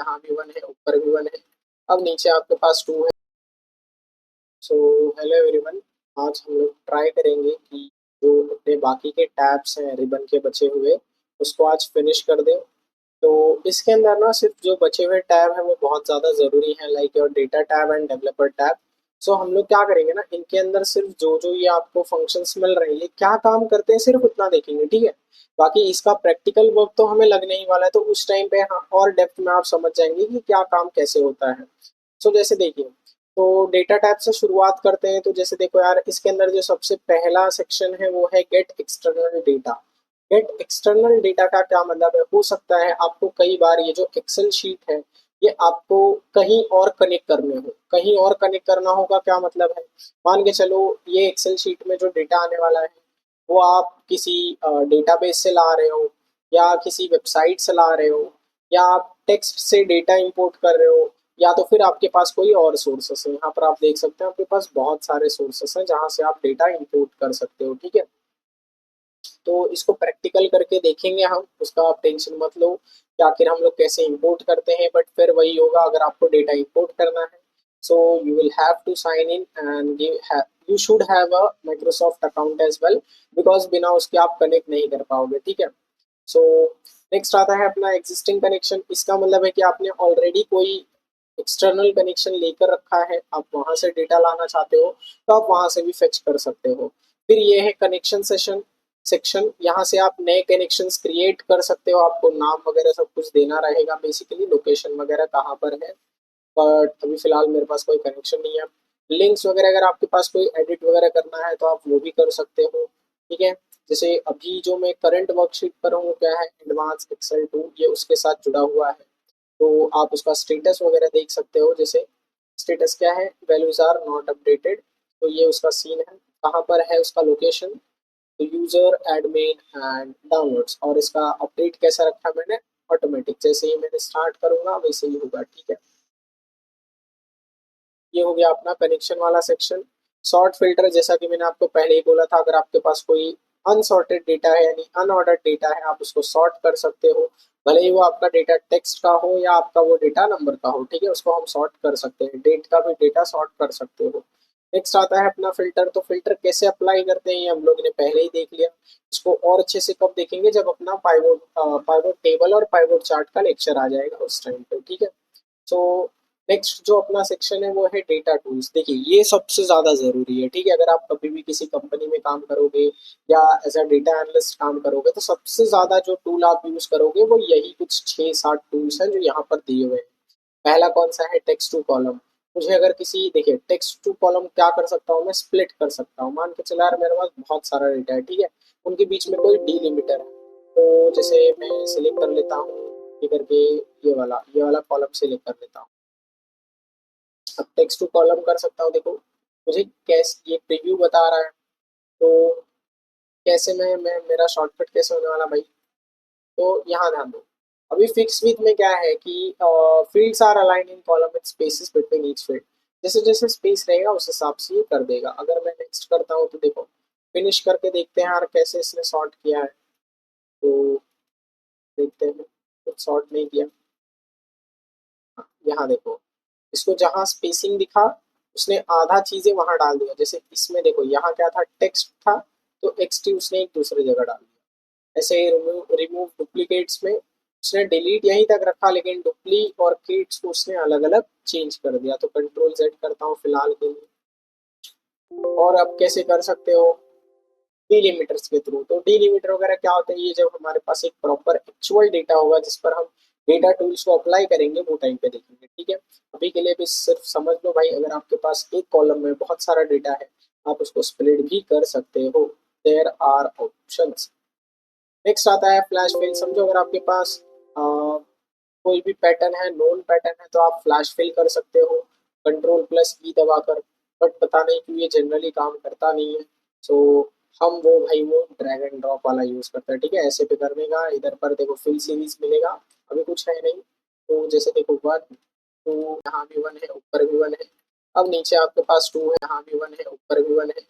यहाँ भी वन है, ऊपर भी वन है, अब नीचे आपके पास टू है। सो हेलो एवरीवन, आज हम लोग ट्राई करेंगे कि जो अपने बाकी के टैब्स हैं रिबन के बचे हुए, उसको आज फिनिश कर दें। तो इसके अंदर ना सिर्फ जो बचे हुए टैब हैं वो बहुत ज़्यादा ज़रूरी हैं, like your data tab and developer tab. So हम लोग क्या करेंगे ना, इनके अंदर सिर्फ जो जो ये आपको फंक्शंस मिल रहे हैं ये क्या काम करते हैं सिर्फ उतना देखेंगे, ठीक है। बाकी इसका प्रैक्टिकल वर्क तो हमें लगने ही वाला है, तो उस टाइम पे हाँ और डेप्थ में आप समझ जाएंगे कि क्या काम कैसे होता है। सो जैसे देखिए, तो डेटा टाइप से शुरुआत करते हैं। तो जैसे देखो यार, इसके अंदर जो सबसे पहला सेक्शन है वो है gate external data. Gate external data का क्या मतलब है, हो सकता है आपको कई बार ये जो एक्सेल शीट है ये आपको कहीं और कनेक्ट करने हो, कहीं और कनेक्ट करना होगा। क्या मतलब है, मान के चलो ये एक्सेल शीट में जो डेटा आने वाला है वो आप किसी डेटाबेस से ला रहे हो, या किसी वेबसाइट से ला रहे हो, या आप टेक्स्ट से डेटा इंपोर्ट कर रहे हो, या तो फिर आपके पास कोई और सोर्सेस है। यहाँ पर आप देख सकते हैं आपके पास बहुत सारे सोर्सेस हैं जहाँ से आप डेटा इंपोर्ट कर सकते हो, ठीक है। तो इसको प्रैक्टिकल करके देखेंगे हम, उसका आप टेंशन मत लो कि आखिर हम लोग कैसे इंपोर्ट करते हैं। बट फिर वही होगा, अगर आपको डेटा इंपोर्ट करना है so you will have to sign in and you should have a Microsoft account as well, because बिना उसके आप कनेक्ट नहीं कर पाओगे, ठीक है। सो नेक्स्ट आता है अपना एग्जिस्टिंग कनेक्शन। इसका मतलब है कि आपने ऑलरेडी कोई एक्सटर्नल कनेक्शन लेकर रखा है, आप वहां से डेटा लाना चाहते हो तो आप वहां से भी फेच कर सकते हो। फिर ये है कनेक्शन सेक्शन। यहाँ से आप नए कनेक्शंस क्रिएट कर सकते हो, आपको नाम वगैरह सब कुछ देना रहेगा, बेसिकली लोकेशन वगैरह कहाँ पर है। बट अभी फिलहाल मेरे पास कोई कनेक्शन नहीं है। लिंक्स वगैरह अगर आपके पास कोई एडिट वगैरह करना है तो आप वो भी कर सकते हो, ठीक है। जैसे अभी जो मैं करंट वर्कशीट पर हूँ क्या है, एडवांस एक्सेल 2 ये उसके साथ जुड़ा हुआ है। तो आप उसका स्टेटस वगैरह देख सकते हो। जैसे स्टेटस क्या है, वैल्यूज आर नॉट अपडेटेड, तो ये उसका सीन है। कहाँ पर है उसका लोकेशन, तो यूजर एडमिन एंड डाउनलोड्स। और इसका अपडेट कैसा रखा है मैंने, ऑटोमेटिक। जैसे ही मैंने स्टार्ट करूंगा वैसे ही होगा, ठीक है। ये हो गया अपना कनेक्शन वाला सेक्शन। सॉर्ट फिल्टर, जैसा कि मैंने आपको पहले ही बोला था, अगर आपके पास कोई अनसॉर्टेड डेटा है यानी अनऑर्डर्ड डेटा है आप उसको सॉर्ट कर सकते हो, भले ही वो आपका डेटा टेक्स्ट का हो या आपका वो डेटा नंबर का हो, ठीक है। उसको हम सॉर्ट कर सकते हैं, डेट का भी डेटा सॉर्ट कर सकते हो। नेक्स्ट आता है अपना फिल्टर। तो फिल्टर कैसे अप्लाई करते हैं ये हम लोग ने पहले ही देख लिया। इसको और अच्छे से कब देखेंगे, जब अपना पाइवोट टेबल और पाइवोट चार्ट का लेक्चर आ जाएगा उस टाइम पे, ठीक है। सो नेक्स्ट जो अपना सेक्शन है वो है डेटा टूल्स। देखिए ये सबसे ज़्यादा ज़रूरी है, ठीक है। अगर आप कभी भी किसी कंपनी में काम करोगे या एज अ डेटा एनालिस्ट काम करोगे तो सबसे ज़्यादा जो टूल आप यूज़ करोगे वो यही कुछ 6-7 टूल्स हैं जो यहाँ पर दिए हुए हैं। पहला कौन सा है, टेक्स्ट टू कॉलम। मुझे अगर किसी, देखिए टेक्स्ट टू कॉलम क्या कर सकता हूँ मैं, स्प्लिट कर सकता हूँ। मान के चला यार मेरे पास बहुत सारा डेटा है, ठीक है, उनके बीच में कोई डीलिमिटर है। तो जैसे मैं सिलेक्ट कर लेता हूँ ये करके, ये वाला कॉलम सिलेक्ट कर लेता हूँ। अब टेक्स्ट टू कॉलम कर सकता हूँ। देखो मुझे कैसे ये प्रीव्यू बता रहा है, तो कैसे मैं मेरा शॉर्टकट कैसे होने वाला भाई। तो यहाँ ध्यान दो, अभी फिक्स विथ में क्या है कि fields are aligned in column with spaces between each field. जैसे जैसे स्पेस रहेगा उस हिसाब से ये कर देगा। अगर मैं नेक्स्ट करता हूँ तो देखो, फिनिश करके देखते हैं यार कैसे इसने सॉर्ट किया है। तो देखते हैं, कुछ सॉर्ट नहीं किया। यहाँ देखो, इसको जहाँ स्पेसिंग दिखा उसने आधा चीजें वहां डाल दिया। जैसे इसमें देखो, यहाँ क्या था, टेक्स्ट था, तो एक्सटी उसने एक दूसरी जगह डाल दिया। ऐसे रिमूव रिमूव डुप्लीकेट्स में उसने डिलीट यहीं तक रखा, लेकिन डुप्ली और केट्स को उसने अलग अलग चेंज कर दिया। तो कंट्रोल जेड करता हूँ फिलहाल के लिए। और अब कैसे कर सकते हो, डीलिमिटर्स के थ्रू। तो डीलिमिटर वगैरह क्या होता है, ये जब हमारे पास एक प्रॉपर एक्चुअल डेटा होगा जिस पर हम डेटा टूल्स को अप्लाई करेंगे वो टाइम पे देखेंगे, ठीक है। अभी के लिए भी सिर्फ समझ लो भाई, अगर आपके पास एक कॉलम में बहुत सारा डेटा है आप उसको स्प्लिट भी कर सकते हो। There are options. नेक्स्ट आता है फ्लैश फिल। समझो अगर आपके पास कोई भी पैटर्न है, नोन पैटर्न है, तो आप फ्लैश फिल कर सकते हो कंट्रोल प्लस ई दबाकर। बट पता नहीं क्यों ये जनरली काम करता नहीं है। सो हम वो भाई वो ड्रैग एंड ड्रॉप वाला यूज करते हैं, ठीक है। ऐसे पे करने का, इधर पर देखो फिल सीरीज मिलेगा, अभी कुछ है नहीं। तो जैसे देखो 1 2, यहाँ भी 1 है, ऊपर भी 1 है, अब नीचे आपके पास 2 है, यहाँ भी 1 है, ऊपर भी 1 है,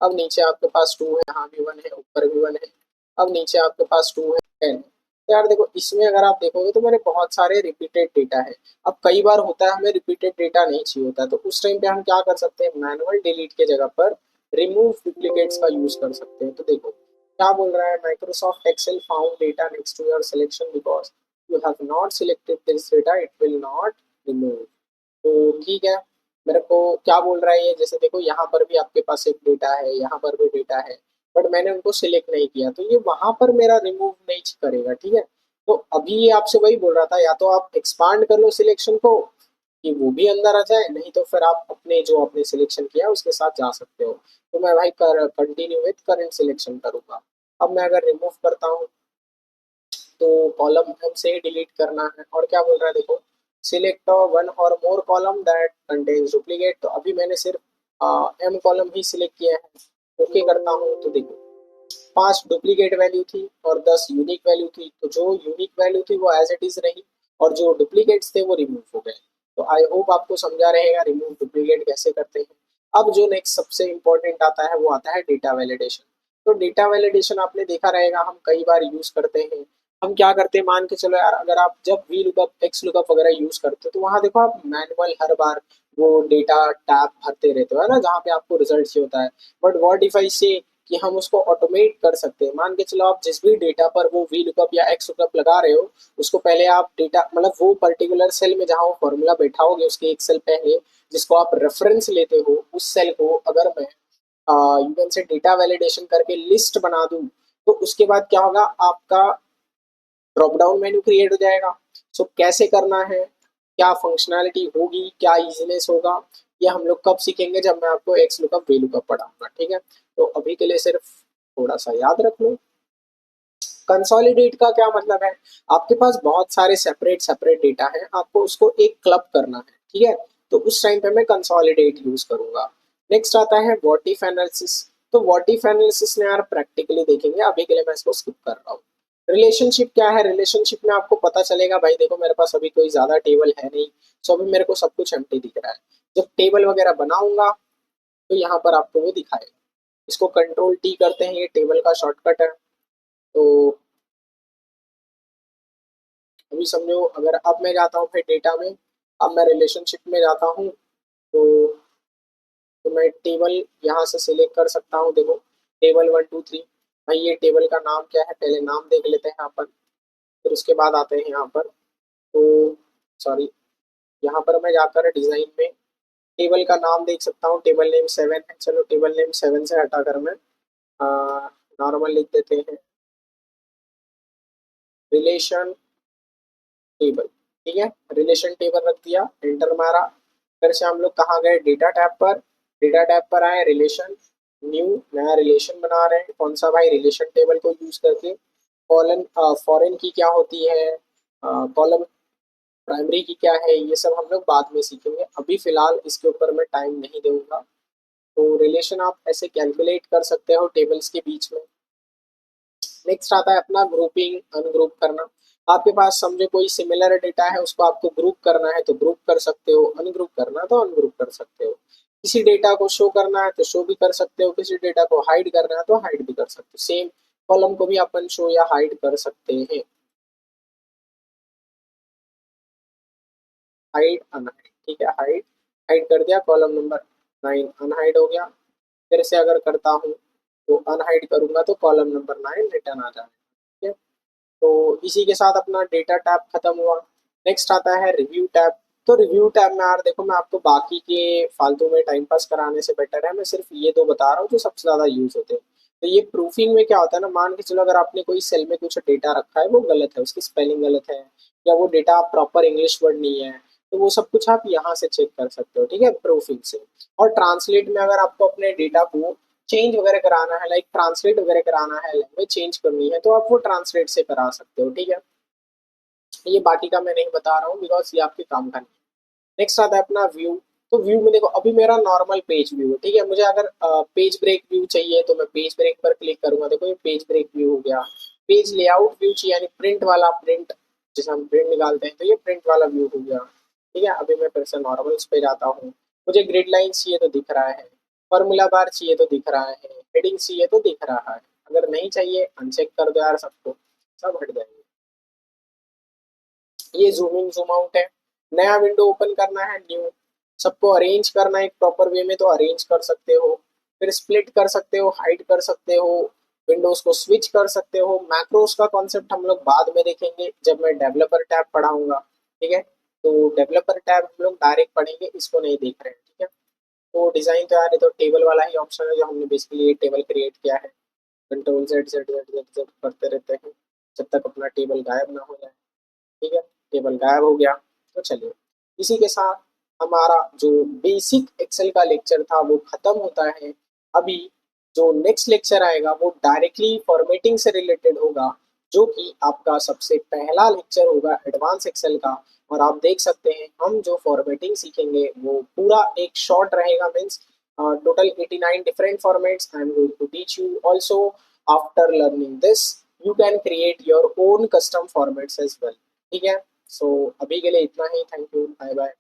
अब नीचे आपके पास 2 है, यहाँ भी 1 है, ऊपर भी 1 है, अब नीचे आपके पास 2 है, 10। तो यार देखो इसमें अगर आप देखोगे तो मेरे बहुत सारे रिपीटेड डेटा है। अब कई बार होता है हमें रिपीटेड डेटा नहीं चाहिए होता है, तो उस टाइम पे हम क्या कर सकते हैं, मैनुअल डिलीट के जगह पर रिमूव डुप्लीकेट्स का यूज कर सकते हैं। तो देखो क्या बोल रहा है, Microsoft Excel found data next to your selection because you have not selected this data, it will not remove. तो ठीक है, मेरे को क्या बोल रहा है ये, जैसे देखो यहाँ पर भी आपके पास एक डेटा है, यहाँ पर भी डेटा है, बट मैंने उनको सिलेक्ट नहीं किया, तो ये वहां पर मेरा रिमूव नहीं करेगा। ठीक है, तो अभी ये आपसे वही बोल रहा था, या तो आप एक्सपांड कर लो सिलेक्शन को कि वो भी अंदर आ जाए, नहीं तो फिर आप अपने जो आपने सिलेक्शन किया उसके साथ जा सकते हो। तो मैं भाई कंटिन्यू विथ करंट सिलेक्शन करूंगा। अब मैं अगर रिमूव करता हूँ तो कॉलम एम से ही डिलीट करना है, और क्या बोल रहा है देखो, सिलेक्ट वन और मोर कॉलम दैट कंटेन्स डुप्लीकेट। तो अभी मैंने सिर्फ एम कॉलम ही सिलेक्ट किया है, ओके करता हूँ तो देखो 5 डुप्लीकेट वैल्यू थी और 10 यूनिक वैल्यू थी, तो जो यूनिक वैल्यू थी वो एज इट इज रही और जो डुप्लीकेट्स थे वो रिमूव हो गए। तो आई होप आपको समझा रहेगा रिमूव डुप्लीकेट कैसे करते हैं। अब जो नेक्स्ट सबसे इंपॉर्टेंट आता है वो आता है डेटा वैलिडेशन। तो डेटा वैलिडेशन आपने देखा रहेगा हम कई बार यूज करते हैं। हम क्या करते हैं, मान के चलो यार, अगर आप जब वी लुकअप एक्स लुकअप वगैरह यूज करते हो तो वहां देखो आप मैनुअल हर बार वो डेटा टैब भरते रहते हो, है ना, जहाँ पे आपको रिजल्ट चाहिए होता है। बट व्हाट इफ आई से कि हम उसको ऑटोमेट कर सकते हैं। मान के चलो आप जिस भी डेटा पर वो वी लुकअप या एक्स लुकअप लगा रहे हो, उसको पहले आप डेटा मतलब वो पर्टिकुलर सेल में जहाँ वो फॉर्मूला बैठा होगे उसके एक सेल पहले जिसको आप रेफरेंस लेते हो, उस सेल को अगर मैं you can say data validation करके लिस्ट बना दूं, तो उसके बाद क्या होगा, आपका ड्रॉप डाउन मेन्यू क्रिएट हो जाएगा। सो कैसे करना है, क्या फंक्शनैलिटी होगी, क्या इजीनेस होगा, ये हम लोग कब सीखेंगे, जब मैं आपको एक्स लुकअप वी लुकअप पढ़ाऊंगा। ठीक है, तो अभी के लिए सिर्फ थोड़ा सा याद रख लो। कंसोलिडेट का क्या मतलब है, आपके पास बहुत सारे सेपरेट सेपरेट डेटा है, आपको उसको एक क्लब करना है। ठीक है, तो उस टाइम पे मैं कंसोलिडेट यूज करूंगा। नेक्स्ट आता है व्हाट इफ एनालिसिस। तो व्हाट इफ एनालिसिस में यार प्रैक्टिकली देखेंगे, अभी के लिए मैं इसको स्किप कर रहा हूँ। रिलेशनशिप क्या है, रिलेशनशिप में आपको पता चलेगा भाई देखो मेरे पास अभी कोई ज्यादा टेबल है नहीं, सो अभी मेरे को सब कुछ एम्प्टी दिख रहा है। जब टेबल वगैरह बनाऊंगा तो यहाँ पर आपको वो दिखाएगा। इसको कंट्रोल टी करते हैं, ये टेबल का शॉर्टकट है। तो अभी समझो, अगर अब मैं जाता हूँ फिर डेटा में, अब मैं रिलेशनशिप में जाता हूँ, तो मैं टेबल यहाँ से सिलेक्ट कर सकता हूँ। देखो टेबल 1 2 3, भाई ये टेबल का नाम क्या है, पहले नाम देख लेते हैं यहाँ पर, फिर उसके बाद आते हैं यहाँ पर। तो सॉरी, यहाँ पर मैं जाकर डिजाइन में टेबल का नाम देख सकता हूँ, टेबल नेम 7 है। चलो टेबल नेम 7 से हटाकर मैं नॉर्मल लिख देते हैं, रिलेशन टेबल। ठीक है, रिलेशन टेबल रख दिया, एंटर मारा। फिर से हम लोग कहाँ गए, डेटा टैब पर, डेटा टैब पर आए, रिलेशन, न्यू, नया रिलेशन बना रहे हैं, कौन सा भाई, रिलेशन टेबल को यूज करके। कॉलन फॉरेन की क्या होती है, कॉलम प्राइमरी की क्या है, ये सब हम लोग बाद में सीखेंगे, अभी फिलहाल इसके ऊपर मैं टाइम नहीं दूंगा। तो रिलेशन आप ऐसे कैलकुलेट कर सकते हो टेबल्स के बीच में। नेक्स्ट आता है अपना ग्रुपिंग अनग्रुप करना। आपके पास समझो कोई सिमिलर डेटा है, उसको आपको ग्रुप करना है तो ग्रुप कर सकते हो, अनग्रुप करना है तो अनग्रुप कर सकते हो। किसी डेटा को शो करना है तो शो भी कर सकते हो, किसी डेटा को हाइड करना है तो हाइड भी कर सकते हो। सेम कॉलम को भी अपन शो या हाइड कर सकते हैं। हाइड अनहाइड, ठीक है, हाइड, हाइड कर दिया, कॉलम नंबर 9 अनहाइड हो गया। फिर से अगर करता हूँ तो अनहाइड करूंगा तो कॉलम नंबर 9 रिटर्न आ जाएगा। ठीक है, तो इसी के साथ अपना डेटा टैब खत्म हुआ। नेक्स्ट आता है रिव्यू टैब। तो रिव्यू टैब में यार देखो मैं आपको बाकी के फालतू में टाइम पास कराने से बेटर है मैं सिर्फ ये दो बता रहा हूँ जो सबसे ज्यादा यूज होते हैं। तो ये प्रूफिंग में क्या होता है ना, मान के चलो अगर आपने कोई सेल में कुछ डेटा रखा है वो गलत है, उसकी स्पेलिंग गलत है, या वो डेटा प्रॉपर इंग्लिश वर्ड नहीं है, तो वो सब कुछ आप यहाँ से चेक कर सकते हो। ठीक है, प्रूफिंग से। और ट्रांसलेट में अगर आपको अपने डेटा को चेंज वगैरह कराना है, लाइक ट्रांसलेट वगैरह कराना है, लैंग्वेज चेंज करनी है, तो आप वो ट्रांसलेट से करा सकते हो। ठीक है, ये बाकी का मैं नहीं बता रहा हूँ बिकॉज ये आपके काम का नहीं है। नेक्स्ट आता है अपना व्यू। तो व्यू में देखो अभी मेरा नॉर्मल पेज व्यू है। ठीक है, मुझे अगर पेज ब्रेक व्यू चाहिए तो मैं पेज ब्रेक पर क्लिक करूंगा, देखो ये पेज ब्रेक व्यू हो गया। पेज लेआउट व्यू चाहिए यानी प्रिंट वाला, प्रिंट जैसे हम प्रिंट निकालते हैं, तो ये प्रिंट वाला व्यू हो गया। ठीक है, अभी मैं फिर से नॉर्मल पे जाता हूँ। मुझे ग्रिड लाइन चाहिए तो दिख रहा है, फॉर्मूला बार चाहिए तो दिख रहा है, हेडिंग चाहिए तो दिख रहा है। अगर नहीं चाहिए अनचेक कर दो यार सबको, सब हट जाएंगे। ये जूम इन जूम आउट है। नया विंडो ओपन करना है, न्यू, सबको अरेंज करना है एक प्रॉपर वे में तो अरेंज कर सकते हो, फिर स्प्लिट कर सकते हो, हाइड कर सकते हो, विंडोज को स्विच कर सकते हो। मैक्रोस का कॉन्सेप्ट हम लोग बाद में देखेंगे जब मैं डेवलपर टैब पढ़ाऊंगा, ठीक है। तो डेवलपर टैब हम लोग डायरेक्ट पढ़ेंगे, इसको नहीं देख रहे हैं, ठीक है। तो डिजाइन तो यार ये तो टेबल वाला ही ऑप्शन है जो हमने बेसिकली ये टेबल क्रिएट किया है। Control Z Z Z Z Z करते रहते हैं जब तक अपना टेबल गायब ना हो जाए, ठीक है। टेबल गायब हो गया तो चलिए, इसी के साथ हमारा जो बेसिक एक्सेल का लेक्चर था वो खत्म होता है। अभी जो नेक्स्ट लेक्चर आएगा वो डायरेक्टली फॉर्मेटिंग से रिलेटेड होगा, जो कि आपका सबसे पहला लेक्चर होगा एडवांस एक्सेल का। और आप देख सकते हैं हम जो फॉर्मेटिंग सीखेंगे वो पूरा एक शॉर्ट रहेगा, means total 89 different formats I am going to teach you. Also, after learning this, you can create your own custom formats as well, ठीक है। सो अभी के लिए इतना ही, थैंक यू, बाय बाय।